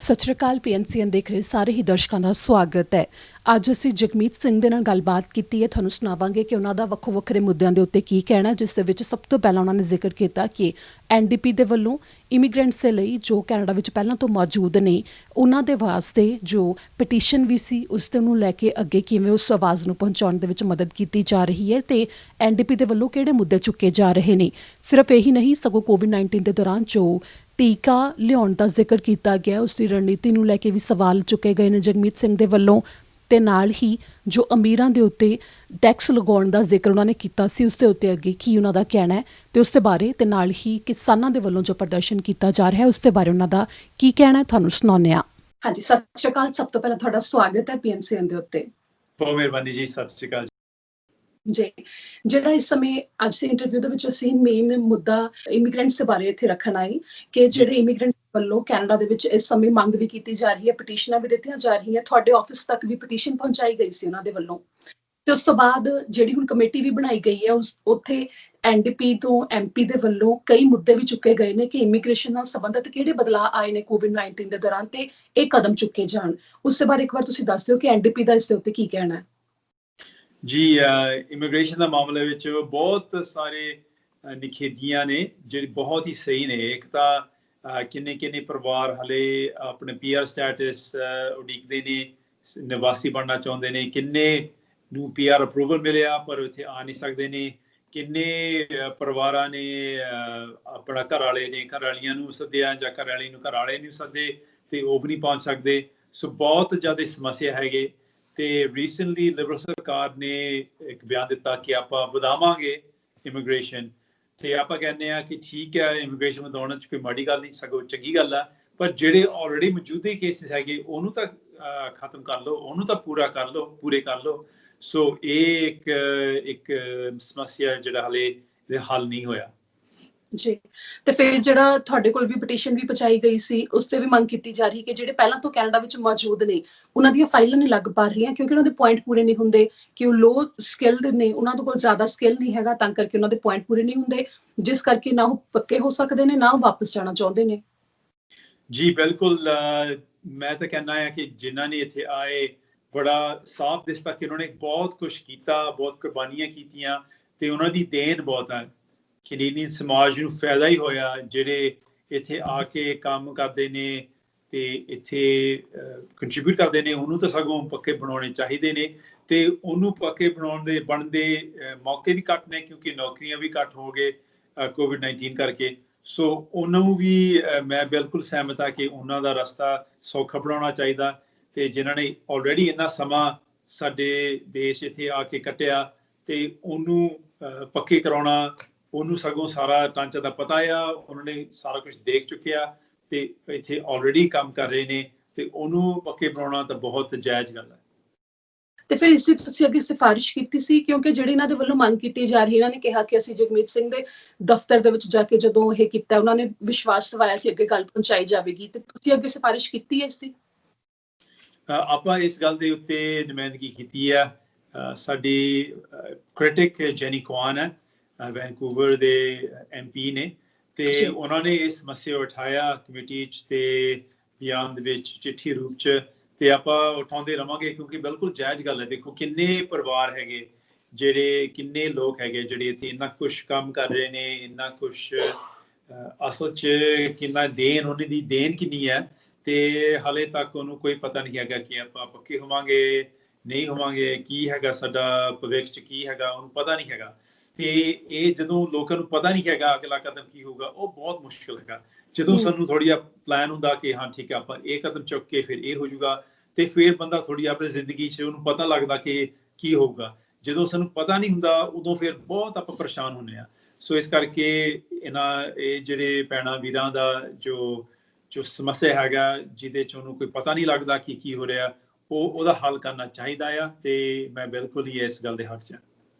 ਸਤਿ ਸ਼੍ਰੀ ਅਕਾਲ। PNCN ਦੇਖ ਰਹੇ ਸਾਰੇ ਹੀ ਦਰਸ਼ਕਾਂ ਦਾ ਸਵਾਗਤ ਹੈ। ਅੱਜ ਅਸੀਂ ਜਗਮੀਤ ਸਿੰਘ ਦੇ ਨਾਲ ਗੱਲਬਾਤ ਕੀਤੀ ਹੈ। ਤੁਹਾਨੂੰ ਸੁਣਾਵਾਂਗੇ ਕਿ ਉਹਨਾਂ ਦਾ ਵੱਖੋ ਵੱਖਰੇ ਮੁੱਦਿਆਂ ਦੇ ਉੱਤੇ ਕੀ ਕਹਿਣਾ, ਜਿਸ ਦੇ ਵਿੱਚ ਸਭ ਤੋਂ ਪਹਿਲਾਂ ਉਹਨਾਂ ਨੇ ਜ਼ਿਕਰ ਕੀਤਾ ਕਿ NDP ਦੇ ਵੱਲੋਂ ਇਮੀਗ੍ਰੈਂਟਸ ਦੇ ਲਈ ਜੋ ਕੈਨੇਡਾ ਵਿੱਚ ਪਹਿਲਾਂ ਤੋਂ ਮੌਜੂਦ ਨੇ ਉਹਨਾਂ ਦੇ ਵਾਸਤੇ ਜੋ ਪਟੀਸ਼ਨ ਵੀ ਸੀ ਉਸ ਨੂੰ ਲੈ ਕੇ ਅੱਗੇ ਕਿਵੇਂ ਉਸ ਆਵਾਜ਼ ਨੂੰ ਪਹੁੰਚਾਉਣ ਦੇ ਵਿੱਚ ਮਦਦ ਕੀਤੀ ਜਾ ਰਹੀ ਹੈ ਤੇ NDP ਦੇ ਵੱਲੋਂ ਕਿਹੜੇ ਮੁੱਦੇ ਚੁੱਕੇ ਜਾ ਰਹੇ ਨੇ। ਸਿਰਫ ਇਹੀ ਨਹੀਂ ਸਗੋਂ COVID-19 ਦੇ ਦੌਰਾਨ ਜੋ ਟੀਕਾ ਲਿਆਉਣ ਦਾ ਜ਼ਿਕਰ ਕੀਤਾ ਗਿਆ ਉਸ ਦੀ ਰਣਨੀਤੀ ਨੂੰ ਲੈ ਕੇ ਵੀ ਸਵਾਲ ਚੁੱਕੇ ਗਏ ਨੇ ਜਗਮੀਤ ਸਿੰਘ ਦੇ ਵੱਲੋਂ। ਤੇ ਨਾਲ ਹੀ ਜੋ ਅਮੀਰਾਂ ਦੇ ਉੱਤੇ ਟੈਕਸ ਲਗਾਉਣ ਦਾ ਜ਼ਿਕਰ ਉਹਨਾਂ ਨੇ ਕੀਤਾ ਸੀ ਉਸ ਦੇ ਉੱਤੇ ਅੱਗੇ ਕੀ ਉਹਨਾਂ ਦਾ ਕਹਿਣਾ ਹੈ ਤੇ ਉਸ ਦੇ ਬਾਰੇ ਤੇ ਨਾਲ ਹੀ ਕਿਸਾਨਾਂ ਦੇ ਵੱਲੋਂ ਜੋ ਪ੍ਰਦਰਸ਼ਨ ਕੀਤਾ ਜਾ ਰਿਹਾ ਉਸ ਦੇ ਬਾਰੇ ਉਹਨਾਂ ਦਾ ਕੀ ਕਹਿਣਾ ਹੈ ਤੁਹਾਨੂੰ ਸੁਣਾਉਂਦੇ ਹਾਂ। ਹਾਂਜੀ, ਸਤਿ ਸ਼੍ਰੀ ਅਕਾਲ। ਸਭ ਤੋਂ ਪਹਿਲਾਂ ਤੁਹਾਡਾ ਸਵਾਗਤ ਹੈ PNCN ਦੇ ਉੱਤੇ। ਬਹੁਤ ਮਿਹਰਬਾਨੀ ਜੀ। ਸਤਿ ਸ਼੍ਰੀ ਅਕਾਲ ਜੀ। ਜਿਹੜਾ ਇਸ ਸਮੇਂ ਅੱਜ ਦੇ ਇੰਟਰਵਿਊ ਦੇ ਵਿੱਚ ਅਸੀਂ ਮੇਨ ਮੁੱਦਾ ਇਮੀਗ੍ਰੈਂਟਸ ਦੇ ਬਾਰੇ ਇੱਥੇ ਰੱਖਣ ਆਏ ਕਿ ਜਿਹੜੇ ਇਮੀਗ੍ਰੈਂਟ ਵੱਲੋਂ ਕੈਨੇਡਾ ਦੇ ਵਿੱਚ ਇਸ ਸਮੇਂ ਮੰਗ ਵੀ ਕੀਤੀ ਜਾ ਰਹੀ ਹੈ, ਪਟੀਸ਼ਨਾਂ ਵੀ ਦਿੱਤੀਆਂ ਜਾ ਰਹੀਆਂ, ਤੁਹਾਡੇ ਆਫਿਸ ਤੱਕ ਵੀ ਪਟੀਸ਼ਨ ਪਹੁੰਚਾਈ ਗਈ ਸੀ ਉਹਨਾਂ ਦੇ ਵੱਲੋਂ ਤੇ ਉਸ ਤੋਂ ਬਾਅਦ ਜਿਹੜੀ ਹੁਣ ਕਮੇਟੀ ਵੀ ਬਣਾਈ ਗਈ ਹੈ ਉੱਥੇ NDP ਤੋਂ MP ਦੇ ਵੱਲੋਂ ਕਈ ਮੁੱਦੇ ਵੀ ਚੁੱਕੇ ਗਏ ਨੇ ਕਿ ਇਮੀਗ੍ਰੇਸ਼ਨ ਨਾਲ ਸੰਬੰਧਿਤ ਕਿਹੜੇ ਬਦਲਾਅ ਆਏ ਨੇ COVID-19 ਦੇ ਦੌਰਾਨ ਤੇ ਇਹ ਕਦਮ ਚੁੱਕੇ ਜਾਣ। ਉਸ ਦੇ ਬਾਰੇ ਇੱਕ ਵਾਰ ਤੁਸੀਂ ਦੱਸ ਦਿਓ ਕਿ NDP ਦਾ ਇਸ ਦੇ ਉੱਤੇ ਕੀ ਕਹਿਣਾ ਹੈ। ਜੀ, ਇਮੀਗ੍ਰੇਸ਼ਨ ਦਾ ਮਾਮਲੇ ਵਿੱਚ ਬਹੁਤ ਸਾਰੇ ਨਿਖੇਧੀਆਂ ਨੇ ਜਿਹੜੇ ਬਹੁਤ ਹੀ ਸਹੀ ਨੇ। ਇੱਕ ਤਾਂ ਕਿੰਨੇ ਪਰਿਵਾਰ ਹਲੇ ਆਪਣੇ PR ਸਟੇਟਸ ਉਡੀਕਦੇ ਨੇ, ਨਿਵਾਸੀ ਬਣਨਾ ਚਾਹੁੰਦੇ ਨੇ, ਕਿੰਨੇ ਨੂੰ PR ਅਪਰੂਵਲ ਮਿਲਿਆ ਪਰ ਇੱਥੇ ਆ ਨਹੀਂ ਸਕਦੇ ਨੇ, ਕਿੰਨੇ ਪਰਿਵਾਰਾਂ ਨੇ ਆਪਣਾ ਘਰ ਵਾਲੀਆਂ ਨੂੰ ਸੱਦਿਆ ਜਾਂ ਘਰ ਵਾਲੀ ਨੂੰ ਘਰ ਵਾਲੇ ਨੂੰ ਸੱਦੇ ਤੇ ਉਹ ਵੀ ਨਹੀਂ ਪਹੁੰਚ ਸਕਦੇ। ਸੋ ਬਹੁਤ ਜ਼ਿਆਦਾ ਸਮੱਸਿਆ ਹੈਗੇ ਤੇ ਰੀਸੈਂਟਲੀ ਲਿਬਰਲ ਸਰਕਾਰ ਨੇ ਇੱਕ ਬਿਆਨ ਦਿੱਤਾ ਕਿ ਆਪਾਂ ਵਧਾਵਾਂਗੇ ਇਮੀਗ੍ਰੇਸ਼ਨ ਤੇ ਆਪਾਂ ਕਹਿੰਦੇ ਆ ਕਿ ਠੀਕ ਹੈ, ਇਮੀਗ੍ਰੇਸ਼ਨ ਵਧਾਉਣ 'ਚ ਕੋਈ ਮਾੜੀ ਗੱਲ ਨਹੀਂ, ਸਗੋਂ ਚੰਗੀ ਗੱਲ ਆ, ਪਰ ਜਿਹੜੇ ਆਲਰੇਡੀ ਮੌਜੂਦੇ ਕੇਸਿਸ ਹੈਗੇ ਉਹਨੂੰ ਤਾਂ ਖਤਮ ਕਰ ਲਓ, ਉਹਨੂੰ ਤਾਂ ਪੂਰੇ ਕਰ ਲਓ। ਸੋ ਇਹ ਇੱਕ ਸਮੱਸਿਆ ਜਿਹੜਾ ਹਲੇ ਹੱਲ ਨਹੀਂ ਹੋਇਆ ਜੀ। ਤੇ ਫਿਰ ਜਿਹੜਾ ਤੁਹਾਡੇ ਕੋਲ ਵੀ ਪਟੀਸ਼ਨ ਵੀ ਪਹੁੰਚਾਈ ਗਈ ਸੀ ਉਸ ਤੇ ਵੀ ਮੰਗ ਕੀਤੀ ਜਾ ਰਹੀ ਕਿ ਜਿਹੜੇ ਪਹਿਲਾਂ ਤੋਂ ਕੈਨੇਡਾ ਵਿੱਚ ਮੌਜੂਦ ਨੇ ਉਹਨਾਂ ਦੀਆਂ ਫਾਈਲਾਂ ਨਹੀਂ ਲੱਗ ਪਾ ਰਹੀਆਂ ਕਿਉਂਕਿ ਉਹਨਾਂ ਦੇ ਪੁਆਇੰਟ ਪੂਰੇ ਨਹੀਂ ਹੁੰਦੇ, ਕਿ ਉਹ ਲੋ ਸਕਿਲਡ ਨੇ, ਉਹਨਾਂ ਦੇ ਕੋਲ ਜ਼ਿਆਦਾ ਸਕਿੱਲ ਨਹੀਂ ਹੈਗਾ, ਤਾਂ ਕਰਕੇ ਉਹਨਾਂ ਦੇ ਪੁਆਇੰਟ ਪੂਰੇ ਨਹੀਂ ਹੁੰਦੇ, ਜਿਸ ਕਰਕੇ ਨਾ ਉਹ ਪੱਕੇ ਹੋ ਸਕਦੇ ਨੇ ਨਾ ਉਹ ਵਾਪਸ ਜਾਣਾ ਚਾਹੁੰਦੇ ਨੇ। ਜੀ ਬਿਲਕੁਲ। ਮੈਂ ਤਾਂ ਕਹਿੰਦਾ ਹਾਂ ਕਿ ਜਿਨ੍ਹਾਂ ਨੇ ਇੱਥੇ ਆਏ ਬੜਾ ਸਾਫ਼ ਦਿਸਦਾ ਕਿ ਉਹਨਾਂ ਨੇ ਬਹੁਤ ਕੁਛ ਕੀਤਾ, ਬਹੁਤ ਕੁਰਬਾਨੀਆਂ ਕੀਤੀਆਂ ਤੇ ਉਹਨਾਂ ਦੀ ਦੇਣ ਬਹੁਤ ਹੈ। ਕੈਨੇਡੀਅਨ ਸਮਾਜ ਨੂੰ ਫਾਇਦਾ ਹੀ ਹੋਇਆ ਜਿਹੜੇ ਇੱਥੇ ਆ ਕੇ ਕੰਮ ਕਰਦੇ ਨੇ ਤੇ ਇੱਥੇ ਕੰਟਰੀਬਿਊਟ ਕਰਦੇ ਨੇ, ਉਹਨੂੰ ਤਾਂ ਸਗੋਂ ਪੱਕੇ ਬਣਾਉਣੇ ਚਾਹੀਦੇ ਨੇ ਤੇ ਉਹਨੂੰ ਪੱਕੇ ਬਣਦੇ ਮੌਕੇ ਵੀ ਘੱਟ ਨੇ ਕਿਉਂਕਿ ਨੌਕਰੀਆਂ ਵੀ ਘੱਟ ਹੋ ਗਏ COVID-19 ਕਰਕੇ। ਸੋ ਉਹਨੂੰ ਵੀ ਮੈਂ ਬਿਲਕੁਲ ਸਹਿਮਤ ਹਾਂ ਕਿ ਉਹਨਾਂ ਦਾ ਰਸਤਾ ਸੌਖਾ ਬਣਾਉਣਾ ਚਾਹੀਦਾ ਤੇ ਜਿਨ੍ਹਾਂ ਨੇ ਆਲਰੇਡੀ ਇੰਨਾ ਸਮਾਂ ਸਾਡੇ ਦੇਸ਼ ਇੱਥੇ ਆ ਕੇ ਕੱਟਿਆ ਤੇ ਉਹਨੂੰ ਪੱਕੇ ਕਰਾਉਣਾ, ਉਹਨੂੰ ਸਗੋਂ ਸਾਰਾ ਢਾਂਚਾ ਦਾ ਪਤਾ ਆ, ਉਹਨਾਂ ਨੇ ਸਾਰਾ ਕੁਝ ਦੇਖ ਚੁੱਕਿਆ ਤੇ ਇੱਥੇ ਆਲਰੇਡੀ ਕੰਮ ਕਰ ਰਹੇ ਨੇ ਤੇ ਉਹਨੂੰ ਪੱਕੇ ਬਣਾਉਣਾ ਤਾਂ ਬਹੁਤ ਜਾਇਜ਼ ਗੱਲ ਹੈ। ਤੇ ਫਿਰ ਇਸ ਦੀ ਤੁਸੀਂ ਅੱਗੇ ਸਿਫਾਰਿਸ਼ ਕੀਤੀ ਸੀ ਕਿਉਂਕਿ ਜਿਹੜੀ ਇਹਨਾਂ ਦੇ ਵੱਲੋਂ ਮੰਗ ਕੀਤੀ ਜਾ ਰਹੀ, ਇਹਨਾਂ ਨੇ ਕਿਹਾ ਕਿ ਅਸੀਂ ਜਗਮੀਤ ਸਿੰਘ ਦੇ ਦਫ਼ਤਰ ਦੇ ਵਿੱਚ ਜਾ ਕੇ ਜਦੋਂ ਇਹ ਕੀਤਾ ਉਹਨਾਂ ਨੇ ਵਿਸ਼ਵਾਸ ਦਿਵਾਇਆ ਕਿ ਅੱਗੇ ਗੱਲ ਪਹੁੰਚਾਈ ਜਾਵੇਗੀ, ਤੇ ਤੁਸੀਂ ਅੱਗੇ ਸਿਫਾਰਿਸ਼ ਕੀਤੀ ਹੈ ਇਸ ਦੀ? ਆਪਾਂ ਇਸ ਗੱਲ ਦੇ ਉੱਤੇ ਨੁਮਾਇੰਦਗੀ ਕੀਤੀ ਹੈ। ਸਾਡੀ ਕ੍ਰਿਟਿਕ ਜੈਨੀ ਕੁਆਨ ਹੈ, ਵੈਨਕੂਵਰ ਦੇ MP ਨੇ ਤੇ ਉਹਨਾਂ ਨੇ ਇਸ ਮਸਲੇ ਉਠਾਇਆ ਕਮੇਟੀ 'ਚ ਤੇ ਬਿਆਨ ਦੇ ਵਿੱਚ ਚਿੱਠੀ ਰੂਪ 'ਚ ਤੇ ਆਪਾਂ ਉਠਾਉਂਦੇ ਰਵਾਂਗੇ ਕਿਉਂਕਿ ਬਿਲਕੁਲ ਜਾਇਜ਼ ਗੱਲ ਹੈ। ਦੇਖੋ ਕਿੰਨੇ ਪਰਿਵਾਰ ਹੈਗੇ ਜਿਹੜੇ, ਕਿੰਨੇ ਲੋਕ ਹੈਗੇ ਜਿਹੜੇ ਇੱਥੇ ਇੰਨਾ ਕੁਛ ਕੰਮ ਕਰ ਰਹੇ ਨੇ, ਇੰਨਾ ਕੁਛ ਅਸਲ 'ਚ ਕਿੰਨਾ ਦੇਣ, ਉਹਨਾਂ ਦੀ ਦੇਣ ਕਿੰਨੀ ਹੈ ਤੇ ਹਾਲੇ ਤੱਕ ਉਹਨੂੰ ਕੋਈ ਪਤਾ ਨਹੀਂ ਹੈਗਾ ਕਿ ਆਪਾਂ ਪੱਕੇ ਹੋਵਾਂਗੇ ਨਹੀਂ ਹੋਵਾਂਗੇ, ਕੀ ਹੈਗਾ ਸਾਡਾ ਭਵਿੱਖ 'ਚ ਕੀ ਹੈਗਾ ਉਹਨੂੰ ਪਤਾ ਨਹੀਂ ਹੈਗਾ। ਤੇ ਇਹ ਜਦੋਂ ਲੋਕਾਂ ਨੂੰ ਪਤਾ ਨਹੀਂ ਹੈਗਾ ਅਗਲਾ ਕਦਮ ਕੀ ਹੋਊਗਾ ਉਹ ਬਹੁਤ ਮੁਸ਼ਕਿਲ ਹੈਗਾ। ਜਦੋਂ ਸਾਨੂੰ ਥੋੜ੍ਹਾ ਜਿਹਾ ਪਲਾਨ ਹੁੰਦਾ ਕਿ ਹਾਂ ਠੀਕ ਹੈ ਆਪਾਂ ਇਹ ਕਦਮ ਚੁੱਕ ਕੇ ਫਿਰ ਇਹ ਹੋ ਜਾਊਗਾ ਤੇ ਫਿਰ ਬੰਦਾ ਥੋੜ੍ਹੀ ਆਪਣੀ ਜ਼ਿੰਦਗੀ 'ਚ ਉਹਨੂੰ ਪਤਾ ਲੱਗਦਾ ਕਿ ਕੀ ਹੋਊਗਾ। ਜਦੋਂ ਸਾਨੂੰ ਪਤਾ ਨਹੀਂ ਹੁੰਦਾ ਉਦੋਂ ਫਿਰ ਬਹੁਤ ਆਪਾਂ ਪਰੇਸ਼ਾਨ ਹੁੰਦੇ ਹਾਂ। ਸੋ ਇਸ ਕਰਕੇ ਇਹ ਜਿਹੜੇ ਭੈਣਾਂ ਵੀਰਾਂ ਦਾ ਜੋ ਸਮੱਸਿਆ ਹੈਗਾ ਜਿਹਦੇ 'ਚ ਉਹਨੂੰ ਕੋਈ ਪਤਾ ਨਹੀਂ ਲੱਗਦਾ ਕਿ ਕੀ ਹੋ ਰਿਹਾ, ਉਹਦਾ ਹੱਲ ਕਰਨਾ ਚਾਹੀਦਾ ਆ ਤੇ ਮੈਂ ਬਿਲਕੁਲ ਹੀ ਇਸ ਗੱਲ ਦੇ ਹੱਕ 'ਚ ਹਾਂ।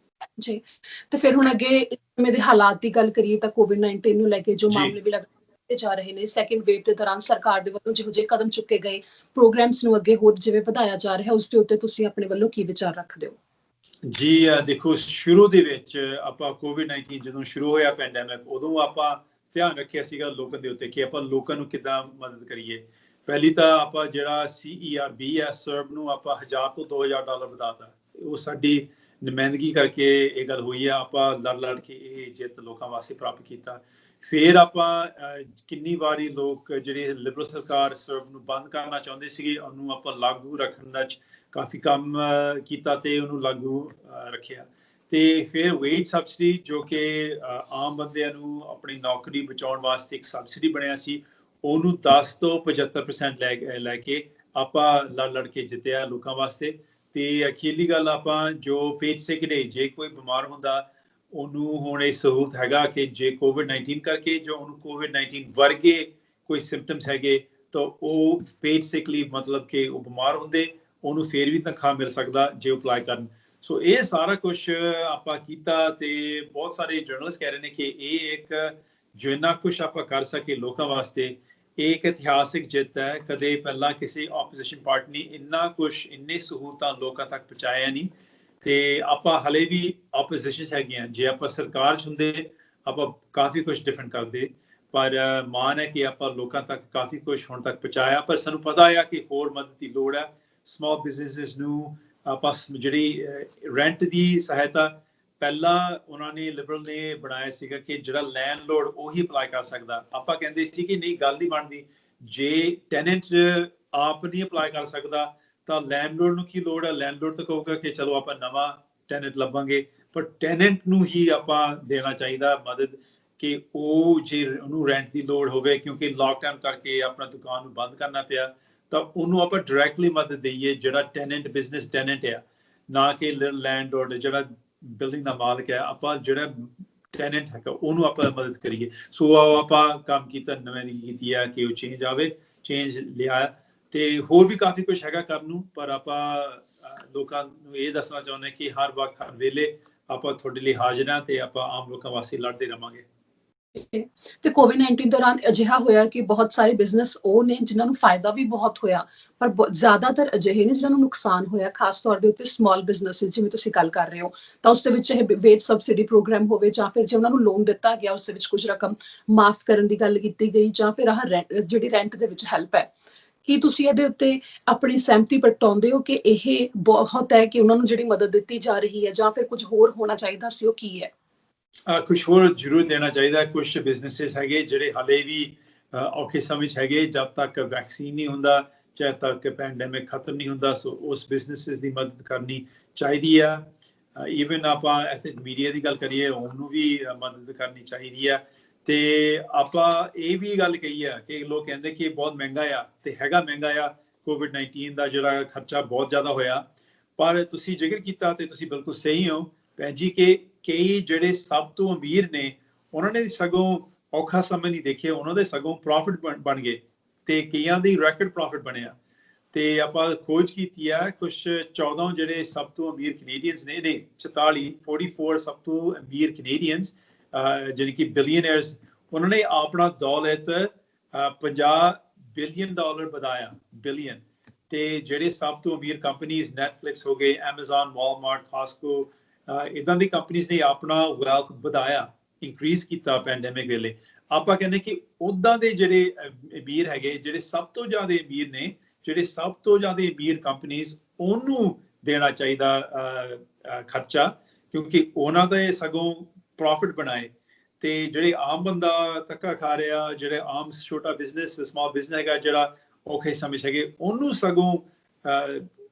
ਜੀ। ਤੇ ਫਿਰ ਹੁਣ ਅੱਗੇ ਸਮੇਂ ਦੇ ਹਾਲਾਤ ਦੀ ਗੱਲ ਕਰੀਏ ਤਾਂ COVID-19 ਨੂੰ ਲੈ ਕੇ ਜੋ ਮਾਮਲੇ ਵੀ ਲਗਾਏ ਜਾ ਰਹੇ ਨੇ, ਸੈਕੰਡ ਵੇਵ ਦੇ ਦੌਰਾਨ ਸਰਕਾਰ ਦੇ ਵੱਲੋਂ ਜਿਹੋ ਜਿਹੇ ਕਦਮ ਚੁੱਕੇ ਗਏ, ਪ੍ਰੋਗਰਾਮਸ ਨੂੰ ਅੱਗੇ ਹੋਰ ਜਿਵੇਂ ਵਧਾਇਆ ਜਾ ਰਿਹਾ, ਉਸ ਦੇ ਉੱਤੇ ਤੁਸੀਂ ਆਪਣੇ ਵੱਲੋਂ ਕੀ ਵਿਚਾਰ ਰੱਖਦੇ ਹੋ? ਜੀ ਦੇਖੋ, ਸ਼ੁਰੂ ਦੇ ਵਿੱਚ ਆਪਾਂ COVID-19 ਜਦੋਂ ਸ਼ੁਰੂ ਹੋਇਆ ਪੈਂਡੈਮਿਕ, ਉਦੋਂ ਆਪਾਂ ਧਿਆਨ ਰੱਖਿਆ ਸੀਗਾ ਲੋਕਾਂ ਦੇ ਉੱਤੇ ਕਿ ਆਪਾਂ ਲੋਕਾਂ ਨੂੰ ਕਿੱਦਾਂ ਮਦਦ ਕਰੀਏ। ਪਹਿਲੀ ਤਾਂ ਆਪਾਂ ਜਿਹੜਾ CERB ਹੈ ਸਰਬ ਨੂੰ ਆਪਾਂ $1000 ਤੋਂ $2000 ਵਧਾਤਾ। ਉਹ ਸਾਡੀ ਨੁਮਾਇੰਦਗੀ ਕਰਕੇ ਇਹ ਗੱਲ ਹੋਈ ਹੈ। ਆਪਾਂ ਲੜ ਕੇ ਇਹ ਜਿੱਤ ਲੋਕਾਂ ਵਾਸਤੇ ਪ੍ਰਾਪਤ ਕੀਤਾ। ਫਿਰ ਆਪਾਂ ਕਿੰਨੀ ਵਾਰੀ ਲੋਕ ਜਿਹੜੇ ਲਿਬਰਲ ਸਰਕਾਰ ਸਰਬ ਨੂੰ ਬੰਦ ਕਰਨਾ ਚਾਹੁੰਦੇ ਸੀਗੇ ਉਹਨੂੰ ਆਪਾਂ ਲਾਗੂ ਰੱਖਣ ਦਾ ਕਾਫੀ ਕੰਮ ਕੀਤਾ ਤੇ ਉਹਨੂੰ ਲਾਗੂ ਰੱਖਿਆ। ਤੇ ਫਿਰ ਵੇਜ ਸਬਸਿਡੀ ਜੋ ਕਿ ਆਮ ਬੰਦਿਆਂ ਨੂੰ ਆਪਣੀ ਨੌਕਰੀ ਬਚਾਉਣ ਵਾਸਤੇ ਇੱਕ ਸਬਸਿਡੀ ਬਣਿਆ ਸੀ, ਉਹਨੂੰ 10 ਤੋਂ 75% ਲੈ ਕੇ ਆਪਾਂ ਲੜ ਕੇ ਜਿੱਤਿਆ ਲੋਕਾਂ ਵਾਸਤੇ। ਤੇ ਅਖੀਰਲੀ ਗੱਲ ਆਪਾਂ ਜੋ ਪੇਜ ਸਿਕਡੇ ਜੇ ਕੋਈ ਬਿਮਾਰ ਹੁੰਦਾ ਉਹਨੂੰ ਹੁਣ ਇਹ ਸਹੂਲਤ ਹੈਗਾ ਕਿ ਜੇ COVID-19 ਕਰਕੇ ਜੋ ਉਹਨੂੰ COVID-19 ਵਰਗੇ ਕੋਈ ਸਿੰਪਟਮਸ ਹੈਗੇ ਤਾਂ ਉਹ ਪੇਡ ਸਿਕ ਲੀਵ ਮਤਲਬ ਕਿ ਉਹ ਬਿਮਾਰ ਹੁੰਦੇ ਉਹਨੂੰ ਫੇਰ ਵੀ ਤਨਖਾਹ ਮਿਲ ਸਕਦਾ ਜੇ ਅਪਲਾਈ ਕਰਨ। ਸੋ ਇਹ ਸਾਰਾ ਕੁਝ ਆਪਾਂ ਕੀਤਾ ਤੇ ਬਹੁਤ ਸਾਰੇ ਜਰਨਲਿਸਟ ਕਹਿ ਰਹੇ ਨੇ ਕਿ ਇਹ ਇੱਕ ਜੋ ਇੰਨਾ ਕੁਝ ਆਪਾਂ ਕਰ ਸਕੇ ਲੋਕਾਂ ਵਾਸਤੇ ਇਹ ਇੱਕ ਇਤਿਹਾਸਿਕ ਜਿੱਤ ਹੈ। ਕਦੇ ਪਹਿਲਾਂ ਕਿਸੇ ਆਪੋਜੀਸ਼ਨ ਪਾਰਟੀ ਨੇ ਇੰਨਾ ਕੁਝ ਇੰਨੇ ਸਹੂਲਤਾਂ ਲੋਕਾਂ ਤੱਕ ਪਹੁੰਚਾਇਆ ਨਹੀਂ ਤੇ ਆਪਾਂ ਹਲੇ ਵੀ ਆਪੋਜੀਸ਼ਨ ਹੈਗੀਆਂ। ਜੇ ਆਪਾਂ ਸਰਕਾਰ 'ਚ ਹੁੰਦੇ ਆਪਾਂ ਕਾਫੀ ਕੁਝ ਡਿਫਰੈਂਟ ਕਰਦੇ, ਪਰ ਮਾਣ ਹੈ ਕਿ ਆਪਾਂ ਲੋਕਾਂ ਤੱਕ ਕਾਫੀ ਕੁਝ ਹੁਣ ਤੱਕ ਪਹੁੰਚਾਇਆ। ਪਰ ਸਾਨੂੰ ਪਤਾ ਆ ਕਿ ਹੋਰ ਮਦਦ ਦੀ ਲੋੜ ਹੈ। ਸਮਾਲ ਬਿਜ਼ਨੈਸਿਸ ਨੂੰ ਆਪਾਂ ਜਿਹੜੀ ਰੈਂਟ ਦੀ ਸਹਾਇਤਾ ਪਹਿਲਾਂ ਉਹਨਾਂ ਨੇ ਲਿਬਰਲ ਨੇ ਬਣਾਇਆ ਸੀਗਾ ਕਿ ਜਿਹੜਾ ਲੈਂਡਲੋਰਡ ਉਹੀ ਅਪਲਾਈ ਕਰ ਸਕਦਾ। ਆਪਾਂ ਕਹਿੰਦੇ ਸੀ ਕਿ ਨਹੀਂ ਗੱਲ ਨਹੀਂ ਬਣਦੀ, ਜੇ ਟੈਨੈਂਟ ਆਪ ਨਹੀਂ ਅਪਲਾਈ ਕਰ ਸਕਦਾ ਤਾਂ ਲੈਂਡਲੋਰਡ ਨੂੰ ਕੀ ਲੋੜ ਹੈ। ਲੈਂਡਲੋਰਡ ਤਾਂ ਕਹੂਗਾ ਕਿ ਚਲੋ ਆਪਾਂ ਨਵਾਂ ਟੈਨੈਂਟ ਲੱਭਾਂਗੇ, ਪਰ ਟੈਨੈਂਟ ਨੂੰ ਹੀ ਆਪਾਂ ਦੇਣਾ ਚਾਹੀਦਾ ਮਦਦ ਕਿ ਉਹ ਜੇ ਉਹਨੂੰ ਰੈਂਟ ਦੀ ਲੋੜ ਹੋਵੇ ਕਿਉਂਕਿ ਲਾਕਡਾਊਨ ਕਰਕੇ ਆਪਣਾ ਦੁਕਾਨ ਨੂੰ ਬੰਦ ਕਰਨਾ ਪਿਆ ਤਾਂ ਉਹਨੂੰ ਆਪਾਂ ਡਾਇਰੈਕਟਲੀ ਮਦਦ ਦਈਏ ਜਿਹੜਾ ਟੈਨੈਂਟ ਬਿਜ਼ਨਸ ਟੈਨੈਂਟ ਆ, ਨਾ ਕਿ ਲੈਂਡਲੋਰਡ ਜਿਹੜਾ ਬਿਲਡਿੰਗ ਦਾ ਮਾਲਕ ਹੈ। ਆਪਾਂ ਜਿਹੜਾ ਟੈਨੈਂਟ ਹੈਗਾ ਉਹਨੂੰ ਆਪਾਂ ਮਦਦ ਕਰੀਏ। ਸੋ ਆਪਾਂ ਕੰਮ ਕੀਤਾ, ਨੁਮਾਇੰਦਗੀ ਕੀਤੀ ਹੈ ਕਿ ਉਹ ਚੇਂਜ ਆਵੇ, ਚੇਂਜ ਲਿਆਇਆ ਤੇ ਹੋਰ ਵੀ ਕਾਫੀ ਕੁਝ ਹੈਗਾ ਕਰਨ ਨੂੰ। ਪਰ ਆਪਾਂ ਲੋਕਾਂ ਨੂੰ ਇਹ ਦੱਸਣਾ ਚਾਹੁੰਦੇ ਕਿ ਹਰ ਵਕਤ ਹਰ ਵੇਲੇ ਆਪਾਂ ਤੁਹਾਡੇ ਲਈ ਹਾਜ਼ਰ ਹਾਂ ਤੇ ਆਪਾਂ ਆਮ ਲੋਕਾਂ ਵਾਸਤੇ ਲੜਦੇ ਰਵਾਂਗੇ। ਤੇ COVID-19 ਦੌਰਾਨ ਅਜਿਹਾ ਹੋਇਆ ਕਿ ਬਹੁਤ ਸਾਰੇ ਬਿਜ਼ਨਸ ਉਹ ਨੇ ਜਿਨ੍ਹਾਂ ਨੂੰ ਫਾਇਦਾ ਵੀ ਬਹੁਤ ਹੋਇਆ, ਪਰ ਜ਼ਿਆਦਾਤਰ ਅਜਿਹੇ ਨੇ ਜਿਨ੍ਹਾਂ ਨੂੰ ਨੁਕਸਾਨ ਹੋਇਆ, ਖਾਸ ਤੌਰ ਦੇ ਉੱਤੇ ਸਮਾਲ ਬਿਜ਼ਨਸਿਸ ਜਿਵੇਂ ਤੁਸੀਂ ਗੱਲ ਕਰ ਰਹੇ ਹੋ। ਤਾਂ ਉਸ ਦੇ ਵਿੱਚ ਇਹ ਵੇਜ ਸਬਸਿਡੀ ਪ੍ਰੋਗਰਾਮ ਹੋਵੇ ਜਾਂ ਫਿਰ ਜੇ ਉਹਨਾਂ ਨੂੰ ਲੋਨ ਦਿੱਤਾ ਗਿਆ ਉਸ ਦੇ ਵਿੱਚ ਕੁਝ ਰਕਮ ਮਾਫ ਕਰਨ ਦੀ ਗੱਲ ਕੀਤੀ ਗਈ ਜਾਂ ਫਿਰ ਆਹ ਜਿਹੜੀ ਰੈਂਟ ਦੇ ਵਿੱਚ ਹੈਲਪ ਹੈ, ਕੀ ਤੁਸੀਂ ਇਹਦੇ ਉੱਤੇ ਆਪਣੀ ਸਹਿਮਤੀ ਪ੍ਰਗਟਾਉਂਦੇ ਹੋ ਕਿ ਇਹ ਬਹੁਤ ਹੈ ਕਿ ਉਹਨਾਂ ਨੂੰ ਜਿਹੜੀ ਮਦਦ ਦਿੱਤੀ ਜਾ ਰਹੀ ਹੈ ਜਾਂ ਫਿਰ ਕੁਝ ਹੋਰ ਹੋਣਾ ਚਾਹੀਦਾ ਸੀ, ਉਹ ਕੀ ਹੈ? ਕੁਛ ਹੋਰ ਜ਼ਰੂਰ ਦੇਣਾ ਚਾਹੀਦਾ। ਕੁਛ ਬਿਜ਼ਨਸਿਸ ਹੈਗੇ ਜਿਹੜੇ ਹਾਲੇ ਵੀ ਔਖੇ ਸਮੇਂ 'ਚ ਹੈਗੇ, ਜਦ ਤੱਕ ਵੈਕਸੀਨ ਨਹੀਂ ਹੁੰਦਾ, ਜਦ ਤੱਕ ਪੈਂਡੈਮਿਕ ਖਤਮ ਨਹੀਂ ਹੁੰਦਾ, ਸੋ ਉਸ ਬਿਜ਼ਨਸਿਸ ਦੀ ਮਦਦ ਕਰਨੀ ਚਾਹੀਦੀ ਆ। ਈਵਨ ਆਪਾਂ ਇੱਥੇ ਮੀਡੀਆ ਦੀ ਗੱਲ ਕਰੀਏ ਉਹਨੂੰ ਵੀ ਮਦਦ ਕਰਨੀ ਚਾਹੀਦੀ ਆ। ਤੇ ਆਪਾਂ ਇਹ ਵੀ ਗੱਲ ਕਹੀ ਆ ਕਿ ਲੋਕ ਕਹਿੰਦੇ ਕਿ ਬਹੁਤ ਮਹਿੰਗਾ ਆ ਤੇ ਹੈਗਾ ਮਹਿੰਗਾ ਆ, COVID-19 ਦਾ ਜਿਹੜਾ ਖਰਚਾ ਬਹੁਤ ਜ਼ਿਆਦਾ ਹੋਇਆ। ਪਰ ਤੁਸੀਂ ਜ਼ਿਕਰ ਕੀਤਾ ਤੇ ਤੁਸੀਂ ਬਿਲਕੁਲ ਸਹੀ ਹੋ ਭੈਣ ਜੀ ਕਿ ਕਈ ਜਿਹੜੇ ਸਭ ਤੋਂ ਅਮੀਰ ਨੇ ਉਹਨਾਂ ਨੇ ਸਗੋਂ ਔਖਾ ਸਮਾਂ ਨਹੀਂ ਦੇਖਿਆ, ਉਹਨਾਂ ਦੇ ਸਗੋਂ ਪ੍ਰੋਫਿਟ ਬਣ ਗਏ ਤੇ ਕਈਆਂ ਦੀ ਰੈਕੋਰਡ ਪ੍ਰੋਫਿਟ ਬਣਿਆ। ਤੇ ਆਪਾਂ ਖੋਜ ਕੀਤੀ ਆ ਕੁਝ 14 ਜਿਹੜੇ ਸਭ ਤੋਂ ਅਮੀਰ ਕੈਨੇਡੀਅਨਸ ਨੇ, 44 ਸਭ ਤੋਂ ਅਮੀਰ ਕੈਨੇਡੀਅਨਸ ਜਿਹੜੇ ਕਿ ਬਿਲੀਅਨਰਸ, ਉਹਨਾਂ ਨੇ ਆਪਣਾ ਦੌਲਤ $50 ਬਿਲੀਅਨ ਵਧਾਇਆ, ਬਿਲੀਅਨ। ਤੇ ਜਿਹੜੇ ਸਭ ਤੋਂ ਅਮੀਰ ਕੰਪਨੀਜ਼ ਨੈਟਫਲਿਕਸ ਹੋ ਗਏ, ਐਮਾਜ਼ਨ, ਵਾਲਮਾਰਟ, ਕਾਸਕੋ, ਇੱਦਾਂ ਦੀ ਕੰਪਨੀਜ਼ ਨੇ ਆਪਣਾ ਵੈਲਥ ਵਧਾਇਆ, ਇਨਕਰੀਜ਼ ਕੀਤਾ ਪੈਂਡੈਮਿਕ ਵੇਲੇ। ਆਪਾਂ ਕਹਿੰਦੇ ਕਿ ਉੱਦਾਂ ਦੇ ਜਿਹੜੇ ਅਮੀਰ ਹੈਗੇ, ਜਿਹੜੇ ਸਭ ਤੋਂ ਜ਼ਿਆਦਾ ਅਮੀਰ ਨੇ, ਜਿਹੜੇ ਸਭ ਤੋਂ ਜ਼ਿਆਦਾ ਅਮੀਰ ਕੰਪਨੀਜ਼, ਉਹਨੂੰ ਦੇਣਾ ਚਾਹੀਦਾ ਖਰਚਾ ਕਿਉਂਕਿ ਉਹਨਾਂ ਦੇ ਸਗੋਂ ਪ੍ਰੋਫਿਟ ਬਣਾਏ। ਤੇ ਜਿਹੜੇ ਆਮ ਬੰਦਾ ਧੱਕਾ ਖਾ ਰਿਹਾ, ਜਿਹੜੇ ਆਮ ਛੋਟਾ ਬਿਜ਼ਨਸ ਸਮਾਲ ਬਿਜ਼ਨਸ ਹੈਗਾ ਜਿਹੜਾ ਔਖੇ ਸਮੇਂ 'ਚ ਹੈਗੇ, ਉਹਨੂੰ ਸਗੋਂ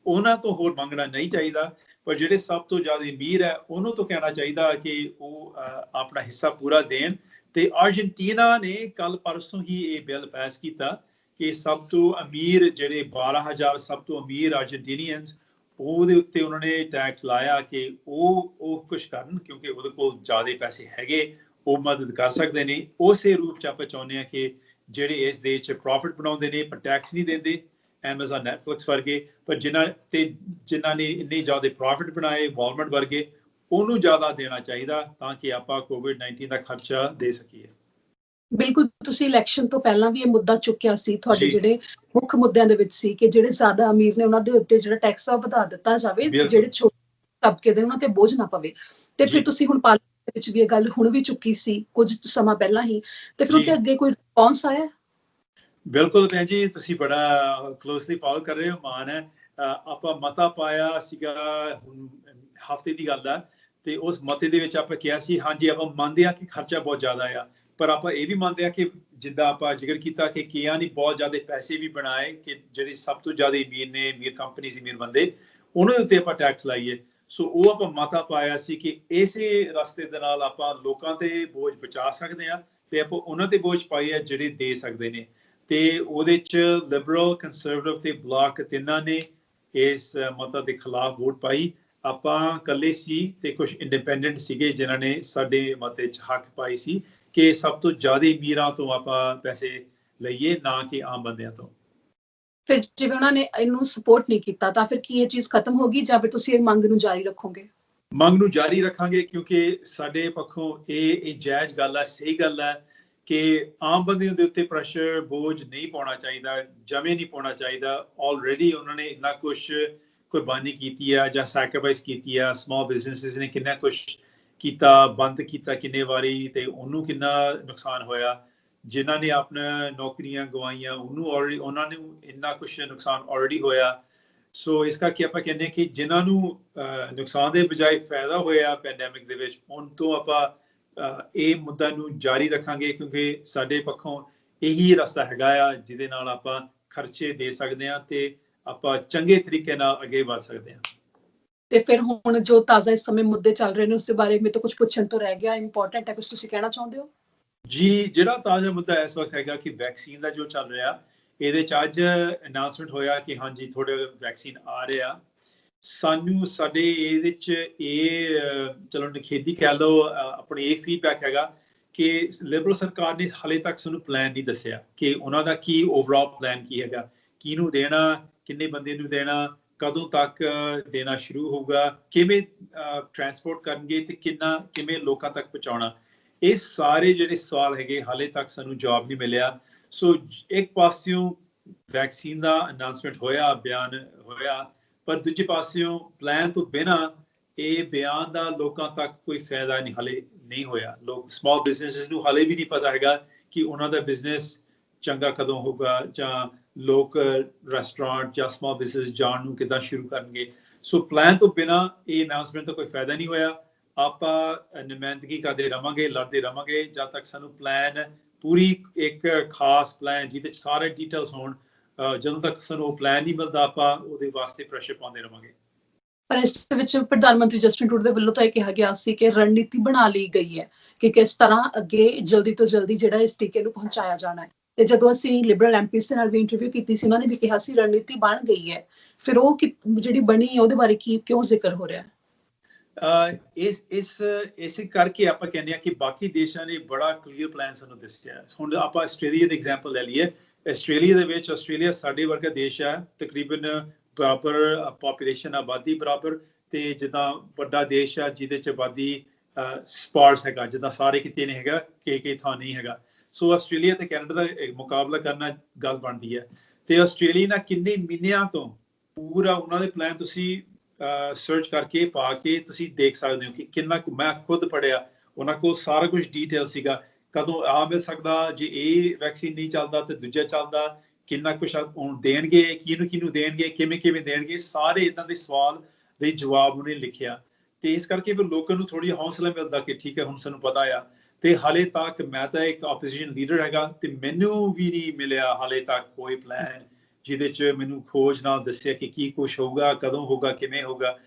ਉਹਨਾਂ ਤੋਂ ਹੋਰ ਮੰਗਣਾ ਨਹੀਂ ਚਾਹੀਦਾ। ਪਰ ਜਿਹੜੇ ਸਭ ਤੋਂ ਜ਼ਿਆਦਾ ਅਮੀਰ ਹੈ ਉਹਨੂੰ ਤਾਂ ਕਹਿਣਾ ਚਾਹੀਦਾ ਕਿ ਉਹ ਆਪਣਾ ਹਿੱਸਾ ਪੂਰਾ ਦੇਣ। ਤੇ ਅਰਜਨਟੀਨਾ ਨੇ ਕੱਲ ਪਰਸੋਂ ਹੀ ਇਹ ਬਿੱਲ ਪਾਸ ਕੀਤਾ ਕਿ ਸਭ ਤੋਂ ਅਮੀਰ ਜਿਹੜੇ 12,000 ਸਭ ਤੋਂ ਅਮੀਰ ਅਰਜਨਟੀਨੀਅਨਸ, ਉਹਦੇ ਉੱਤੇ ਉਹਨਾਂ ਨੇ ਟੈਕਸ ਲਾਇਆ ਕਿ ਉਹ ਕੁਝ ਕਰਨ ਕਿਉਂਕਿ ਉਹਦੇ ਕੋਲ ਜ਼ਿਆਦਾ ਪੈਸੇ ਹੈਗੇ, ਉਹ ਮਦਦ ਕਰ ਸਕਦੇ ਨੇ। ਉਸੇ ਰੂਪ 'ਚ ਆਪਾਂ ਚਾਹੁੰਦੇ ਹਾਂ ਕਿ ਜਿਹੜੇ ਇਸ ਦੇਸ਼ 'ਚ ਪ੍ਰੋਫਿਟ ਬਣਾਉਂਦੇ ਨੇ ਪਰ ਟੈਕਸ ਨਹੀਂ ਦਿੰਦੇ, ਐਮਾਜ਼ਨ, ਨੈਟਫਲਿਕਸ ਵਰਗੇ, ਪਰ ਜਿਨ੍ਹਾਂ ਨੇ ਇੰਨੇ ਜ਼ਿਆਦਾ ਪ੍ਰੋਫਿਟ ਬਣਾਏ, ਵਾਲਮਾਰਟ ਵਰਗੇ, ਉਹਨੂੰ ਜ਼ਿਆਦਾ ਦੇਣਾ ਚਾਹੀਦਾ ਤਾਂ ਕਿ ਆਪਾਂ COVID-19 ਦਾ ਖਰਚਾ ਦੇ ਸਕੀਏ। ਬਿਲਕੁਲ, ਤੁਸੀਂ ਇਲੈਕਸ਼ਨ ਤੋਂ ਪਹਿਲਾਂ ਵੀ ਇਹ ਮੁੱਦਾ ਚੁੱਕਿਆ ਸੀ, ਤੁਹਾਡੇ ਜਿਹੜੇ ਮੁੱਖ ਮੁੱਦਿਆਂ ਦੇ ਵਿੱਚ ਸੀ ਕਿ ਜਿਹੜੇ ਜ਼ਿਆਦਾ ਅਮੀਰ ਨੇ ਉਹਨਾਂ ਦੇ ਉੱਤੇ ਜਿਹੜਾ ਟੈਕਸ ਆ ਵਧਾ ਦਿੱਤਾ ਜਾਵੇ, ਜਿਹੜੇ ਛੋਟੇ ਤਬਕੇ ਦੇ ਉਹਨਾਂ ਤੇ ਬੋਝ ਨਾ ਪਵੇ। ਤੇ ਫਿਰ ਤੁਸੀਂ ਹੁਣ ਪਾਰਲੀਮੈਂਟ ਵਿੱਚ ਵੀ ਇਹ ਗੱਲ ਹੁਣ ਵੀ ਚੁੱਕੀ ਸੀ ਕੁਝ ਸਮਾਂ ਪਹਿਲਾਂ ਹੀ, ਤੇ ਫਿਰ ਉਹਦੇ ਅੱਗੇ ਕੋਈ ਰਿਸਪੌਂਸ ਆਇਆ? ਬਿਲਕੁਲ ਭੈਣ ਜੀ, ਤੁਸੀਂ ਬੜਾ ਕਲੋਜ਼ਲੀ ਫੋਲੋ ਕਰ ਰਹੇ ਹੋ, ਮਾਨ ਹੈ। ਆਪਾਂ ਮਤਾ ਪਾਇਆ ਸੀਗਾ ਹੁਣ ਹਫ਼ਤੇ ਦੀ ਗੱਲ ਆ, ਤੇ ਉਸ ਮਤੇ ਦੇ ਵਿੱਚ ਆਪਾਂ ਕਿਹਾ ਸੀ ਹਾਂਜੀ ਆਪਾਂ ਮੰਨਦੇ ਹਾਂ ਕਿ ਖਰਚਾ ਬਹੁਤ ਜ਼ਿਆਦਾ ਆ, ਪਰ ਆਪਾਂ ਇਹ ਵੀ ਮੰਨਦੇ ਹਾਂ ਕਿ ਜਿੱਦਾਂ ਆਪਾਂ ਜ਼ਿਕਰ ਕੀਤਾ ਕਿ ਕੀਆਂ ਨੇ ਬਹੁਤ ਜ਼ਿਆਦਾ ਪੈਸੇ ਵੀ ਬਣਾਏ, ਕਿ ਜਿਹੜੇ ਸਭ ਤੋਂ ਜ਼ਿਆਦਾ ਅਮੀਰ ਨੇ, ਅਮੀਰ ਕੰਪਨੀ ਸੀ, ਅਮੀਰ ਬੰਦੇ, ਉਹਨਾਂ ਦੇ ਉੱਤੇ ਆਪਾਂ ਟੈਕਸ ਲਾਈਏ। ਸੋ ਉਹ ਆਪਾਂ ਮਤਾ ਪਾਇਆ ਸੀ ਕਿ ਇਸੇ ਰਸਤੇ ਦੇ ਨਾਲ ਆਪਾਂ ਲੋਕਾਂ ਤੇ ਬੋਝ ਬਚਾ ਸਕਦੇ ਹਾਂ, ਤੇ ਆਪਾਂ ਉਹਨਾਂ ਤੇ ਬੋਝ ਪਾਈਏ ਜਿਹੜੇ ਦੇ ਸਕਦੇ ਨੇ। ਤੇ ਉਹਦੇ ਚ ਲਿਬਰਲ, ਕੰਸਰਵੇਟਿਵ ਤੇ ਬਲਾਕ ਤਿੰਨਾਂ ਨੇ ਇਸ ਮਤਾ ਦੇ ਖਿਲਾਫ ਵੋਟ ਪਾਈ। ਆਪਾਂ ਇਕੱਲੇ ਸੀ ਤੇ ਕੁਝ ਇੰਡੀਪੈਂਡੈਂਟ ਸੀਗੇ ਜਿਨ੍ਹਾਂ ਨੇ ਸਾਡੇ ਮਤੇ ਚ ਹੱਕ ਪਾਈ ਸੀ ਕਿ ਸਭ ਤੋਂ ਜ਼ਿਆਦਾ ਅਮੀਰਾਂ ਤੋਂ ਆਪਾਂ ਪੈਸੇ ਲਈਏ, ਨਾ ਕਿ ਆਮ ਬੰਦਿਆਂ ਤੋਂ। ਫਿਰ ਜਿਵੇਂ ਉਹਨਾਂ ਨੇ ਇਹਨੂੰ ਸਪੋਰਟ ਨਹੀਂ ਕੀਤਾ ਤਾਂ ਫਿਰ ਕੀ ਇਹ ਚੀਜ਼ ਖਤਮ ਹੋ ਗਈ ਜਾਂ ਫਿਰ ਤੁਸੀਂ ਇਹ ਮੰਗ ਨੂੰ ਜਾਰੀ ਰੱਖੋਗੇ? ਮੰਗ ਨੂੰ ਜਾਰੀ ਰੱਖਾਂਗੇ, ਕਿਉਂਕਿ ਸਾਡੇ ਪੱਖੋਂ ਇਹ ਜਾਇਜ਼ ਗੱਲ ਹੈ, ਸਹੀ ਗੱਲ ਹੈ ਕਿ ਆਮ ਬੰਦਿਆਂ ਦੇ ਉੱਤੇ ਪ੍ਰੈਸ਼ਰ, ਬੋਝ ਨਹੀਂ ਪਾਉਣਾ ਚਾਹੀਦਾ, ਜਮੇ ਨਹੀਂ ਪਾਉਣਾ ਚਾਹੀਦਾ। ਆਲਰੇਡੀ ਉਹਨਾਂ ਨੇ ਇੰਨਾ ਕੁਛ ਕੁਰਬਾਨੀ ਕੀਤੀ ਆ ਜਾਂ ਸੈਕਰੀਫਾਈਸ ਕੀਤੀ ਆ, ਸਮਾਲ ਬਿਜ਼ਨੈਸਿਸ ਨੇ ਕਿੰਨਾ ਕੁਛ ਕੀਤਾ, ਬੰਦ ਕੀਤਾ ਕਿੰਨੇ ਵਾਰੀ, ਤੇ ਉਹਨੂੰ ਕਿੰਨਾ ਨੁਕਸਾਨ ਹੋਇਆ। ਜਿਨ੍ਹਾਂ ਨੇ ਆਪਣਾ ਨੌਕਰੀਆਂ ਗਵਾਈਆਂ ਉਹਨੂੰ ਆਲਰੇਡੀ, ਉਹਨਾਂ ਨੂੰ ਇੰਨਾ ਕੁਛ ਨੁਕਸਾਨ ਆਲਰੇਡੀ ਹੋਇਆ। ਸੋ ਇਸ ਕਰਕੇ ਆਪਾਂ ਕਹਿੰਦੇ ਹਾਂ ਕਿ ਜਿਨ੍ਹਾਂ ਨੂੰ ਨੁਕਸਾਨ ਦੇ ਬਜਾਏ ਫਾਇਦਾ ਹੋਇਆ ਪੈਂਡੈਮਿਕ ਦੇ ਵਿੱਚ, ਉਹਨਾਂ ਤੋਂ ਆਪਾਂ ਇਹ ਮੁੱਦਾ ਨੂੰ ਜਾਰੀ ਰੱਖਾਂਗੇ, ਕਿਉਂਕਿ ਸਾਡੇ ਪੱਖੋਂ ਇਹੀ ਰਸਤਾ ਹੈਗਾ ਆ ਜਿਹਦੇ ਨਾਲ ਆਪਾਂ ਖਰਚੇ ਦੇ ਸਕਦੇ ਹਾਂ ਤੇ ਆਪਾਂ ਚੰਗੇ ਤਰੀਕੇ ਨਾਲ ਅੱਗੇ ਵਧ ਸਕਦੇ ਹਾਂ। ਤੇ ਫਿਰ ਹੁਣ ਜੋ ਤਾਜ਼ਾ ਇਸ ਸਮੇਂ ਮੁੱਦੇ ਚੱਲ ਰਹੇ ਨੇ ਉਸ ਦੇ ਬਾਰੇ ਮੇਰੇ ਤੋਂ ਕੁਝ ਪੁੱਛਣ ਤੋਂ ਰਹਿ ਗਿਆ, ਇੰਪੋਰਟੈਂਟ ਹੈ, ਕੁਝ ਤੁਸੀਂ ਕਹਿਣਾ ਚਾਹੁੰਦੇ ਹੋ? ਜੀ, ਜਿਹੜਾ ਤਾਜ਼ਾ ਮੁੱਦਾ ਇਸ ਵਕਤ ਹੈਗਾ ਕਿ ਵੈਕਸੀਨ ਦਾ ਜੋ ਚੱਲ ਰਿਹਾ, ਇਹਦੇ ਚ ਅੱਜ ਅਨਾਉਂਸਮੈਂਟ ਹੋਇਆ ਕਿ ਹਾਂਜੀ ਥੋੜੇ ਵੈਕਸੀਨ ਆ ਰਿਹਾ। ਸਾਨੂੰ ਸਾਡੇ ਇਹਦੇ ਚ ਇਹ ਚਲੋ ਨਿਖੇਧੀ ਕਹਿ ਲਓ, ਆਪਣੀ ਇਹ ਫੀਡਬੈਕ ਹੈਗਾ ਕਿ ਲਿਬਰਲ ਸਰਕਾਰ ਨੇ ਹਾਲੇ ਤੱਕ ਸਾਨੂੰ ਪਲਾਨ ਨਹੀਂ ਦੱਸਿਆ ਕਿ ਉਹਨਾਂ ਦਾ ਕੀ ਓਵਰਆਲ ਪਲਾਨ ਕੀ ਹੈਗਾ, ਕਿਹਨੂੰ ਦੇਣਾ, ਕਿੰਨੇ ਬੰਦੇ ਨੂੰ ਦੇਣਾ, ਕਦੋਂ ਤੱਕ ਦੇਣਾ ਸ਼ੁਰੂ ਹੋਊਗਾ, ਕਿਵੇਂ ਟਰਾਂਸਪੋਰਟ ਕਰਨਗੇ ਤੇ ਕਿਵੇਂ ਲੋਕਾਂ ਤੱਕ ਪਹੁੰਚਾਉਣਾ। ਇਹ ਸਾਰੇ ਜਿਹੜੇ ਸਵਾਲ ਹੈਗੇ ਹਾਲੇ ਤੱਕ ਸਾਨੂੰ ਜਵਾਬ ਨਹੀਂ ਮਿਲਿਆ। ਸੋ ਇੱਕ ਪਾਸਿਓਂ ਵੈਕਸੀਨ ਦਾ ਅਨਾਉਂਸਮੈਂਟ ਹੋਇਆ, ਬਿਆਨ ਹੋਇਆ, ਪਰ ਦੂਜੇ ਪਾਸਿਓਂ ਪਲਾਨ ਤੋਂ ਬਿਨਾਂ ਇਹ ਬਿਆਨ ਦਾ ਲੋਕਾਂ ਤੱਕ ਕੋਈ ਫਾਇਦਾ ਹਾਲੇ ਨਹੀਂ ਹੋਇਆ। ਲੋਕ, ਸਮਾਲ ਬਿਜ਼ਨੈਸਿਸ ਨੂੰ ਹਾਲੇ ਵੀ ਨਹੀਂ ਪਤਾ ਹੈਗਾ ਕਿ ਉਹਨਾਂ ਦਾ ਬਿਜ਼ਨਸ ਚੰਗਾ ਕਦੋਂ ਹੋਊਗਾ, ਜਾਂ ਲੋਕ ਰੈਸਟੋਰੈਂਟ ਜਾਂ ਸਮਾਲ ਬਿਜ਼ਨਸ ਜਾਣ ਨੂੰ ਕਿੱਦਾਂ ਸ਼ੁਰੂ ਕਰਨਗੇ। ਸੋ ਪਲਾਨ ਤੋਂ ਬਿਨਾਂ ਇਹ ਅਨਾਉਂਸਮੈਂਟ ਦਾ ਕੋਈ ਫਾਇਦਾ ਨਹੀਂ ਹੋਇਆ। ਆਪਾਂ ਨੁਮਾਇੰਦਗੀ ਕਰਦੇ ਰਵਾਂਗੇ, ਲੜਦੇ ਰਵਾਂਗੇ ਜਦ ਤੱਕ ਸਾਨੂੰ ਪਲਾਨ, ਪੂਰੀ ਇੱਕ ਖਾਸ ਪਲਾਨ ਜਿਹਦੇ ਚ ਸਾਰੇ ਡੀਟੇਲਸ ਹੋਣ, ਜਦੋਂ ਤੱਕ ਸਾਨੂੰ ਉਹ ਪਲਾਨ ਨਹੀਂ ਮਿਲਦਾ ਆਪਾਂ ਉਹਦੇ ਵਾਸਤੇ ਪ੍ਰੈਸ਼ਰ ਪਾਉਂਦੇ ਰਵਾਂਗੇ। ਪਰ ਇਸ ਦੇ ਵਿੱਚ ਪ੍ਰਧਾਨ ਮੰਤਰੀ ਜਸਟਿਨ ਟਰੂਡੋ ਦੇ ਵੱਲੋਂ ਤਾਂ ਇਹ ਕਿਹਾ ਗਿਆ ਸੀ ਕਿ ਰਣਨੀਤੀ ਬਣਾ ਲਈ ਗਈ ਹੈ ਕਿ ਕਿਸ ਤਰ੍ਹਾਂ ਅੱਗੇ ਜਲਦੀ ਤੋਂ ਜਲਦੀ ਜਿਹੜਾ ਇਸ ਟੀਕੇ ਨੂੰ ਪਹੁੰਚਾਇਆ ਜਾਣਾ ਹੈ। ਤੇ ਜਦੋਂ ਅਸੀਂ ਲਿਬਰਲ ਐਮਪੀਸ ਦੇ ਨਾਲ ਵੀ ਇੰਟਰਵਿਊ ਕੀਤੀ ਸੀ, ਉਹਨਾਂ ਨੇ ਵੀ ਕਿਹਾ ਸੀ ਰਣਨੀਤੀ ਬਣ ਗਈ ਹੈ। ਫਿਰ ਉਹ ਜਿਹੜੀ ਬਣੀ ਹੈ ਉਹਦੇ ਬਾਰੇ ਕਿਉਂ ਜ਼ਿਕਰ ਹੋ ਰਿਹਾ ਹੈ? ਇਸੇ ਕਰਕੇ ਆਪਾਂ ਕਹਿੰਦੇ ਹਾਂ ਕਿ ਬਾਕੀ ਦੇਸ਼ਾਂ ਨੇ ਬੜਾ ਕਲੀਅਰ ਪਲਾਨ ਸਾਨੂੰ ਦੱਸਿਆ। ਹੁਣ ਆਪਾਂ ਆਸਟ੍ਰੇਲੀਆ ਦਾ ਐਗਜ਼ਾਮਪਲ ਲੈ ਲਈਏ। ਆਸਟ੍ਰੇਲੀਆ ਦੇ ਵਿੱਚ, ਆਸਟ੍ਰੇਲੀਆ ਸਾਡੇ ਵਰਗਾ ਦੇਸ਼ ਹੈ, ਤਕਰੀਬਨ ਬਰਾਬਰ ਪਾਪੂਲੇਸ਼ਨ, ਆਬਾਦੀ ਬਰਾਬਰ, ਤੇ ਜਿੱਦਾਂ ਵੱਡਾ ਦੇਸ਼ ਹੈ ਜਿਹਦੇ ਚ ਆਬਾਦੀ ਸਪਾਰਸ ਹੈਗਾ, ਜਿੱਦਾਂ ਸਾਰੇ ਕਿਤੇ ਨਹੀਂ ਹੈਗਾ, ਕਿ ਥਾਂ ਨਹੀਂ ਹੈਗਾ। ਸੋ ਆਸਟ੍ਰੇਲੀਆ ਤੇ ਕੈਨੇਡਾ ਦਾ ਮੁਕਾਬਲਾ ਕਰਨਾ ਗੱਲ ਬਣਦੀ ਹੈ। ਤੇ ਆਸਟ੍ਰੇਲੀਆ ਨਾਲ ਕਿੰਨੇ ਮਹੀਨਿਆਂ ਤੋਂ ਪੂਰਾ ਉਹਨਾਂ ਦੇ ਪਲਾਨ ਤੁਸੀਂ ਸਰਚ ਕਰਕੇ ਪਾ ਕੇ ਤੁਸੀਂ ਦੇਖ ਸਕਦੇ ਹੋ ਕਿ ਕਿੰਨਾ ਕੁ, ਮੈਂ ਖੁਦ ਪੜਿਆ, ਉਹਨਾਂ ਕੋਲ ਸਾਰਾ ਕੁਝ ਡੀਟੇਲ ਸੀਗਾ, ਕਦੋਂ ਆ ਮਿਲ ਸਕਦਾ, ਜੇ ਇਹ ਵੈਕਸੀਨ ਨਹੀਂ ਚੱਲਦਾ ਤੇ ਦੂਜਾ ਚੱਲਦਾ, ਕਿੰਨਾ ਕੁਛ ਹੁਣ ਦੇਣਗੇ, ਕਿਹਨੂੰ ਦੇਣਗੇ, ਕਿਵੇਂ ਦੇਣਗੇ, ਸਾਰੇ ਇਦਾਂ ਦੇ ਸਵਾਲ ਦੇ ਜਵਾਬ ਉਹਨੇ ਲਿਖਿਆ। ਤੇ ਇਸ ਕਰਕੇ ਫਿਰ ਲੋਕਾਂ ਨੂੰ ਥੋੜੀ ਹੌਸਲਾ ਮਿਲਦਾ ਕਿ ਠੀਕ ਹੈ ਹੁਣ ਸਾਨੂੰ ਪਤਾ ਆ। ਤੇ ਹਾਲੇ ਤੱਕ ਮੈਂ ਤਾਂ ਇੱਕ ਆਪੋਜੀਸ਼ਨ ਲੀਡਰ ਹੈਗਾ ਤੇ ਮੈਨੂੰ ਵੀ ਨਹੀਂ ਮਿਲਿਆ ਹਾਲੇ ਤੱਕ ਕੋਈ ਪਲਾਨ ਜਿਹਦੇ ਚ ਮੈਨੂੰ ਖੋਜ ਨਾਲ ਦੱਸਿਆ ਕਿ ਕੀ ਕੁਛ ਹੋਊਗਾ, ਕਦੋਂ ਹੋਊਗਾ, ਕਿਵੇਂ ਹੋਊਗਾ।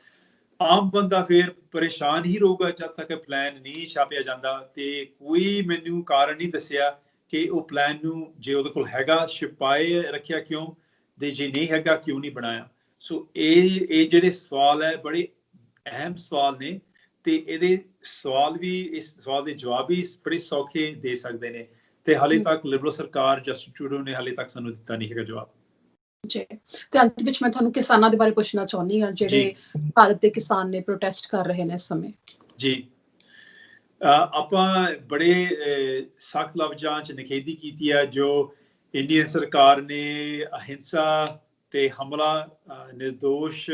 ਆਮ ਬੰਦਾ ਫਿਰ ਪਰੇਸ਼ਾਨ ਹੀ ਰਹੂਗਾ ਜਦ ਤੱਕ ਪਲਾਨ ਨਹੀਂ ਛਾਪਿਆ ਜਾਂਦਾ, ਤੇ ਕੋਈ ਮੈਨੂੰ ਕਾਰਨ ਨਹੀਂ ਦੱਸਿਆ ਕਿ ਉਹ ਪਲਾਨ ਨੂੰ, ਜੇ ਉਹਦੇ ਕੋਲ ਹੈਗਾ, ਛੁਪਾਏ ਰੱਖਿਆ ਕਿਉਂ, ਤੇ ਜੇ ਨਹੀਂ ਹੈਗਾ ਕਿਉਂ ਨਹੀਂ ਬਣਾਇਆ। ਸੋ ਇਹ ਜਿਹੜੇ ਸਵਾਲ ਹੈ ਬੜੇ ਅਹਿਮ ਸਵਾਲ ਨੇ, ਤੇ ਇਹਦੇ ਸਵਾਲ ਵੀ, ਇਸ ਸਵਾਲ ਦੇ ਜਵਾਬ ਵੀ ਬੜੇ ਸੌਖੇ ਦੇ ਸਕਦੇ ਨੇ, ਤੇ ਹਾਲੇ ਤੱਕ ਲਿਬਰਲ ਸਰਕਾਰ, ਜਸਟਿਨ ਟਰੂਡੋ ਨੇ ਹਾਲੇ ਤੱਕ ਸਾਨੂੰ ਦਿੱਤਾ ਨਹੀਂ ਹੈਗਾ ਜਵਾਬ। ਜੀ, ਤੇ ਅੰਤ ਵਿੱਚ ਮੈਂ ਤੁਹਾਨੂੰ ਕਿਸਾਨਾਂ ਦੇ ਬਾਰੇ ਪੁੱਛਣਾ ਚਾਹੁੰਦੀ ਹਾਂ, ਜਿਹੜੇ ਭਾਰਤ ਦੇ ਕਿਸਾਨ ਨੇ, ਪ੍ਰੋਟੈਸਟ ਕਰ ਰਹੇ ਨੇ ਇਸ ਸਮੇਂ। ਜੀ, ਆਪਾਂ ਬੜੇ ਸਖਤ ਲਫ਼ਜ਼ਾਂ 'ਚ ਨਿਖੇਧੀ ਕੀਤੀ ਹੈ ਜੋ ਇੰਡੀਅਨ ਸਰਕਾਰ ਨੇ ਅਹਿੰਸਾ ਤੇ ਹਮਲਾ ਨਿਰਦੋਸ਼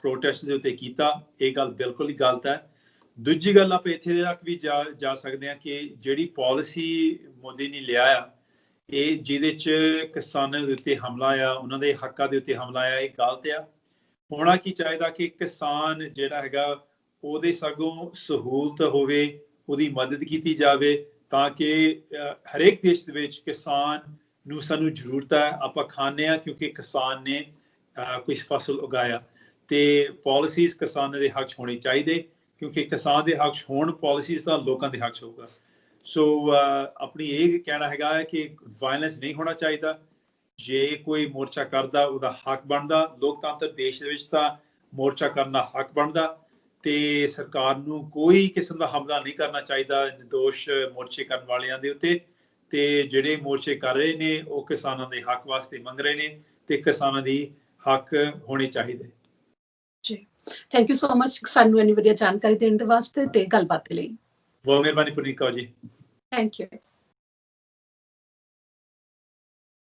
ਪ੍ਰੋਟੈਸਟ ਦੇ ਉੱਤੇ ਕੀਤਾ। ਇਹ ਗੱਲ ਬਿਲਕੁਲ ਹੀ ਗਲਤ ਹੈ। ਦੂਜੀ ਗੱਲ, ਆਪਾਂ ਇੱਥੇ ਤੱਕ ਵੀ ਜਾ ਸਕਦੇ ਹਾਂ ਕਿ ਜਿਹੜੀ ਪਾਲਿਸੀ ਮੋਦੀ ਨੇ ਲਿਆ ਆ, ਇਹ ਜਿਹਦੇ 'ਚ ਕਿਸਾਨਾਂ ਦੇ ਉੱਤੇ ਹਮਲਾ ਆ, ਉਹਨਾਂ ਦੇ ਹੱਕਾਂ ਦੇ ਉੱਤੇ ਹਮਲਾ ਆ, ਇਹ ਗਲਤ ਆ। ਹੋਣਾ ਕੀ ਚਾਹੀਦਾ ਕਿ ਕਿਸਾਨ ਜਿਹੜਾ ਹੈਗਾ ਉਹਦੇ ਸਗੋਂ ਸਹੂਲਤ ਹੋਵੇ, ਉਹਦੀ ਮਦਦ ਕੀਤੀ ਜਾਵੇ, ਤਾਂ ਕਿ ਹਰੇਕ ਦੇਸ਼ ਦੇ ਵਿੱਚ ਕਿਸਾਨ ਨੂੰ ਸਾਨੂੰ ਜ਼ਰੂਰਤ ਹੈ, ਆਪਾਂ ਖਾਂਦੇ ਹਾਂ ਕਿਉਂਕਿ ਕਿਸਾਨ ਨੇ ਕੁਝ ਫਸਲ ਉਗਾਇਆ, ਤੇ ਪਾਲਿਸੀਜ਼ ਕਿਸਾਨਾਂ ਦੇ ਹੱਕ 'ਚ ਹੋਣੇ ਚਾਹੀਦੇ, ਕਿਉਂਕਿ ਕਿਸਾਨ ਦੇ ਹੱਕ 'ਚ ਹੋਣ ਪਾਲਿਸੀਜ਼ ਤਾਂ ਲੋਕਾਂ ਦੇ ਹੱਕ 'ਚ ਹੋਊਗਾ। ਸੋ ਆਪਣੀ ਇਹ ਕਹਿਣਾ ਹੈਗਾ ਕਿ ਵਾਇਲੈਂਸ ਨਹੀਂ ਹੋਣਾ ਚਾਹੀਦਾ। ਜੇ ਕੋਈ ਮੋਰਚਾ ਕਰਦਾ ਉਹਦਾ ਹੱਕ ਬਣਦਾ, ਲੋਕਤੰਤਰ ਦੇਸ਼ ਦੇ ਵਿੱਚ ਤਾਂ ਮੋਰਚਾ ਕਰਨ ਦਾ ਹੱਕ ਬਣਦਾ, ਤੇ ਸਰਕਾਰ ਨੂੰ ਕੋਈ ਕਿਸਮ ਦਾ ਹਮਲਾ ਨਹੀਂ ਕਰਨਾ ਚਾਹੀਦਾ ਨਿਰਦੋਸ਼ ਮੋਰਚੇ ਕਰਨ ਵਾਲਿਆਂ ਦੇ ਉੱਤੇ। ਤੇ ਜਿਹੜੇ ਮੋਰਚੇ ਕਰ ਰਹੇ ਨੇ ਉਹ ਕਿਸਾਨਾਂ ਦੇ ਹੱਕ ਵਾਸਤੇ ਮੰਗ ਰਹੇ ਨੇ, ਤੇ ਕਿਸਾਨਾਂ ਦੀ ਹੱਕ ਹੋਣੇ ਚਾਹੀਦੇ। ਜੀ, ਥੈਂਕ ਯੂ ਸੋ ਮਚ ਸਾਨੂੰ ਇੰਨੀ ਵਧੀਆ ਜਾਣਕਾਰੀ ਦੇਣ ਦੇ ਵਾਸਤੇ ਤੇ ਗੱਲਬਾਤ ਦੇ ਲਈ। ਬਹੁਤ ਮਿਹਰਬਾਨੀ ਪੁਨੀਤ ਕੌਰ ਜੀ। Thank you.